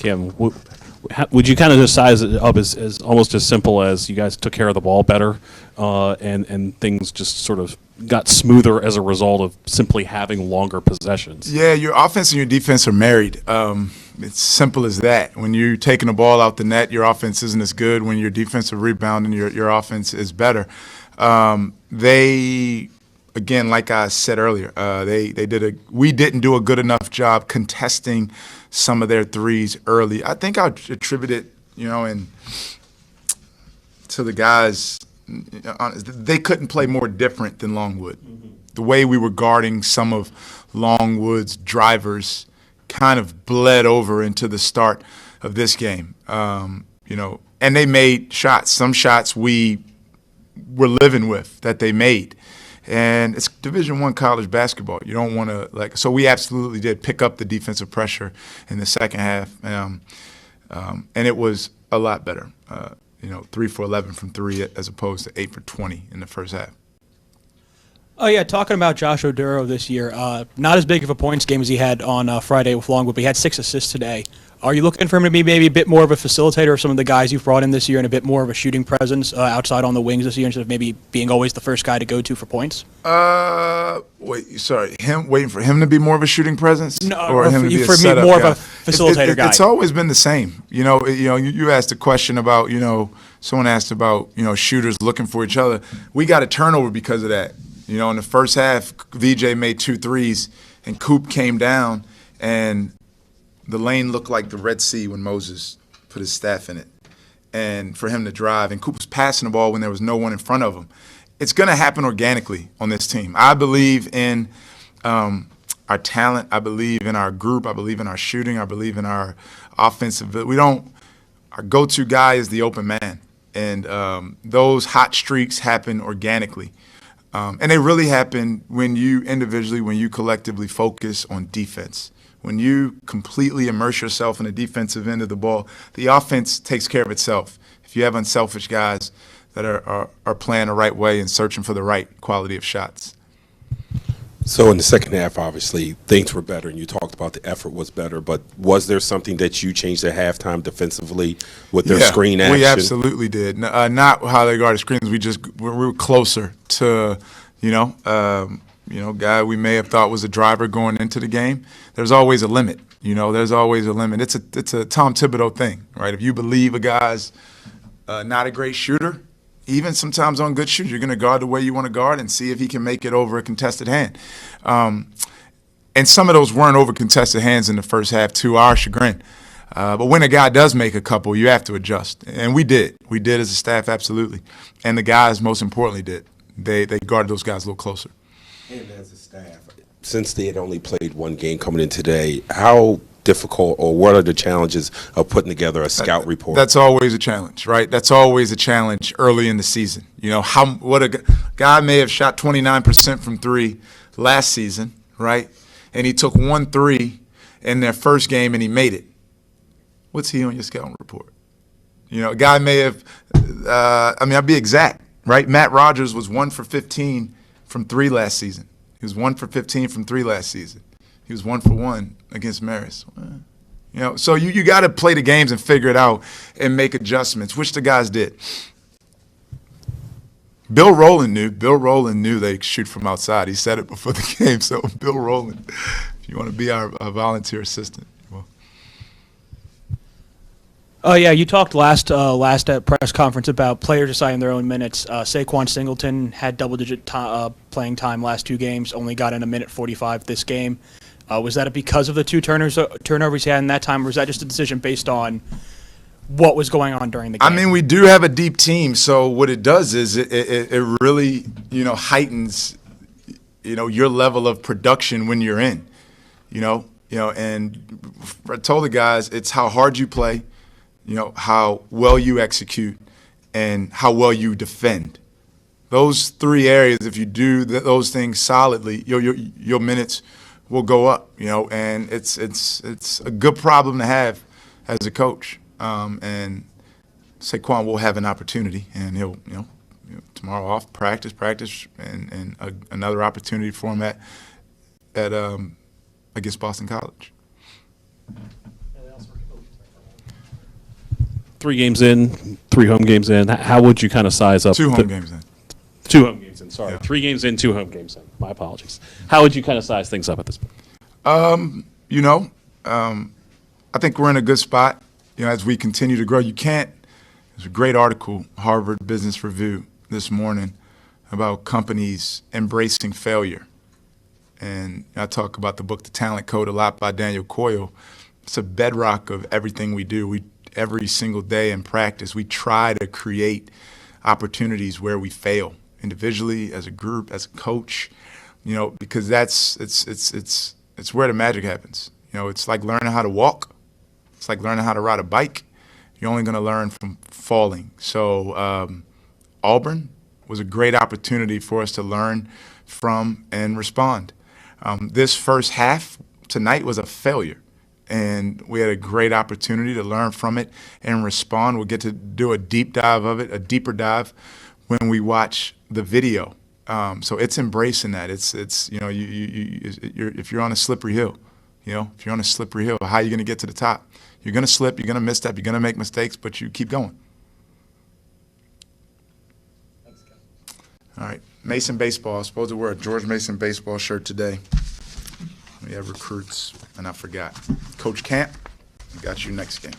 Kim, would you kind of just size it up as almost as simple as you guys took care of the ball better, and things just sort of got smoother as a result of simply having longer possessions? Yeah, your offense and your defense are married. It's simple as that. When you're taking the ball out the net, your offense isn't as good. When your defensive rebounding, your offense is better. Again, like I said earlier, we didn't do a good enough job contesting some of their threes early. I think I attribute it, to the guys. They couldn't play more different than Longwood. Mm-hmm. The way we were guarding some of Longwood's drivers kind of bled over into the start of this game. And they made shots. Some shots we were living with that they made. And it's Division I college basketball. You don't want to so we absolutely did pick up the defensive pressure in the second half, and it was a lot better. 3 for 11 from three as opposed to 8 for 20 in the first half. Oh, yeah, talking about Josh Oduro this year, not as big of a points game as he had on Friday with Longwood, but he had 6 assists today. Are you looking for him to be maybe a bit more of a facilitator of some of the guys you've brought in this year and a bit more of a shooting presence outside on the wings this year instead of maybe being always the first guy to go to for points? Waiting for him to be more of a shooting presence? No, or him to be a for me, setup more guy? of a facilitator guy. It's always been the same. You asked a question about, someone asked about, shooters looking for each other. We got a turnover because of that. In the first half, VJ made 2 threes, and Coop came down, and the lane looked like the Red Sea when Moses put his staff in it. And for him to drive, and Coop was passing the ball when there was no one in front of him. It's going to happen organically on this team. I believe in our talent. I believe in our group. I believe in our shooting. I believe in our offensive. Our go-to guy is the open man. And those hot streaks happen organically. And they really happen when you collectively focus on defense. When you completely immerse yourself in the defensive end of the ball, the offense takes care of itself. If you have unselfish guys that are playing the right way and searching for the right quality of shots. So in the second half, obviously, things were better, and you talked about the effort was better, but was there something that you changed at halftime defensively with their screen action? We absolutely did. Not how they guarded screens. We were closer to, guy we may have thought was a driver going into the game. There's always a limit. There's always a limit. It's a Tom Thibodeau thing, right? If you believe a guy's not a great shooter, even sometimes on good shooters, you're going to guard the way you want to guard and see if he can make it over a contested hand. And some of those weren't over contested hands in the first half, to our chagrin. But when a guy does make a couple, you have to adjust. And we did. We did as a staff, absolutely. And the guys, most importantly, did. They guarded those guys a little closer. And as a staff, since they had only played one game coming in today, how difficult or what are the challenges of putting together a scout report? That's always a challenge, right? That's always a challenge early in the season. What a guy may have shot 29% from three last season, right? And he took 1 3 in their first game and he made it. What's he on your scouting report? A guy may have, I'll be exact, right? Matt Rogers was 1 for 15 from 3 last season. He was 1 for 15 from 3 last season. He was 1 for 1 against Marist. So you got to play the games and figure it out and make adjustments, which the guys did. Bill Rowland knew they could shoot from outside. He said it before the game. So Bill Rowland, if you want to be our volunteer assistant. Oh, yeah, you talked last at press conference about players deciding their own minutes. Saquon Singleton had double-digit playing time last 2 games, only got in a minute 45 this game. Was that because of the 2 turnovers he had in that time, or was that just a decision based on what was going on during the game? We do have a deep team, so what it does is it really, heightens, your level of production when you're in, and I told the guys it's how hard you play, how well you execute, and how well you defend. Those 3 areas, if you do those things solidly, your minutes will go up, and it's a good problem to have as a coach. And Saquon will have an opportunity, and he'll, tomorrow off, practice, and another opportunity for him at against Boston College. 3 games in, 3 home games in, how would you kind of size up? 2 home games in. 2 home games in, sorry. Yeah. 3 games in, 2 home games in. My apologies. How would you kind of size things up at this point? You know, I think we're in a good spot. You know, as we continue to grow, you can't. There's a great article, Harvard Business Review, this morning about companies embracing failure. And I talk about the book, The Talent Code, a lot by Daniel Coyle. It's a bedrock of everything we do. Every single day in practice, we try to create opportunities where we fail, individually, as a group, as a coach. You know, because it's where the magic happens. You know, it's like learning how to walk. It's like learning how to ride a bike. You're only going to learn from falling. So Auburn was a great opportunity for us to learn from and respond. This first half tonight was a failure, and we had a great opportunity to learn from it and respond. We'll get to do a deep dive of it, a deeper dive, when we watch the video. So it's embracing that. It's you know, if you're on a slippery hill, you know, if you're on a slippery hill, how are you going to get to the top? You're going to slip, you're going to misstep, you're going to make mistakes, but you keep going. All right, Mason baseball. I suppose to wear a George Mason baseball shirt today. We have recruits, and I forgot. Coach Camp, I got you next game.